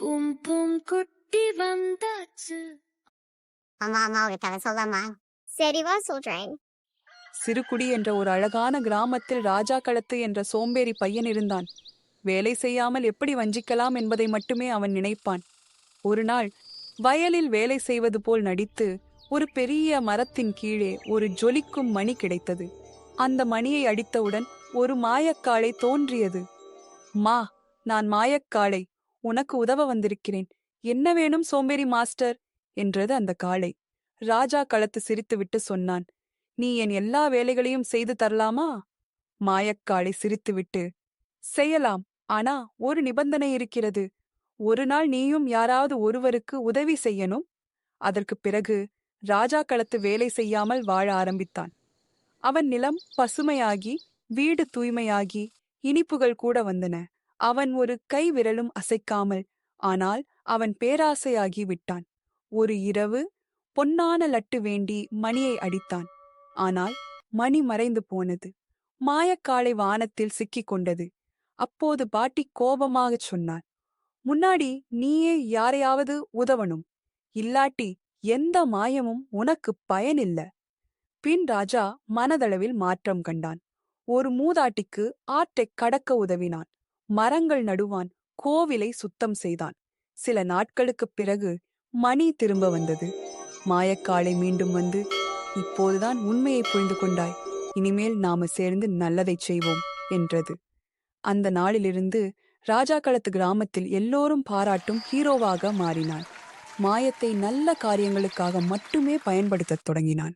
Boom boom குட்டி வந்தாச்சு. அம்மா அம்மா ஒரு கதை சொல்லம்மா. சரி வா சொல்றேன். சிறுகுடி என்ற ஒரு அழகான கிராமத்தில் ராஜா களத்து என்ற சோம்பேறி பையன் இருந்தான். வேலை செய்யாமல் எப்படி வஞ்சிக்கலாம் என்பதை மட்டுமே அவன் நினைப்பான். ஒரு நாள் வயலில் வேலை செய்வது போல் நடித்து ஒரு பெரிய மரத்தின் கீழே ஒரு ஜொலிக்கும் மணி கிடைத்தது. அந்த மணியை அடித்தவுடன் ஒரு மாயக்காளை தோன்றியது. மா, நான் மாயக்காளை, உனக்கு உதவ வந்திருக்கிறேன். என்ன வேணும் சோம்பேறி மாஸ்டர் என்றது அந்த காளை. ராஜா களத்து சிரித்துவிட்டு சொன்னான், நீ என் எல்லா வேலைகளையும் செய்து தரலாமா? மாயக்காளை சிரித்துவிட்டு, செய்யலாம், ஆனா ஒரு நிபந்தனை இருக்கிறது. ஒரு நாள் நீயும் யாராவது ஒருவருக்கு உதவி செய்யணும். அதற்குப் பிறகு ராஜா களத்து வேலை செய்யாமல் வாழ ஆரம்பித்தான். அவன் நிலம் பசுமையாகி, வீடு தூய்மையாகி, இனிப்புகள் கூட வந்தன. அவன் ஒரு கை விரலும் அசைக்காமல், ஆனால் அவன் பேராசையாகி விட்டான். ஒரு இரவு பொன்னான லட்டு வேண்டி மணியை அடித்தான். ஆனால் மணி மறைந்து போனது. மாயக்காளை வானத்தில் சிக்கிக் கொண்டது. அப்போது பாட்டி கோபமாகச் சொன்னார், முன்னாடி நீயே யாரையாவது உதவணும், இல்லாட்டி எந்த மாயமும் உனக்கு பயனில்ல. பின் ராஜா மனதளவில் மாற்றம் கண்டான். ஒரு மூதாட்டிக்கு ஆற்றைக் கடக்க உதவினான். மரங்கள் நடுவான். கோவிலை சுத்தம் செய்தான். சில நாட்களுக்குப் பிறகு மணி திரும்ப வந்தது. மாயக்காளை மீண்டும் வந்து, இப்போதுதான் உண்மையை புரிந்து கொண்டாய். இனிமேல் நாம சேர்ந்து நல்லதைச் செய்வோம் என்றது. அந்த நாளிலிருந்து ராஜா களத்து கிராமத்தில் எல்லோரும் பாராட்டும் ஹீரோவாக மாறினான். மாயத்தை நல்ல காரியங்களுக்காக மட்டுமே பயன்படுத்தத் தொடங்கினான்.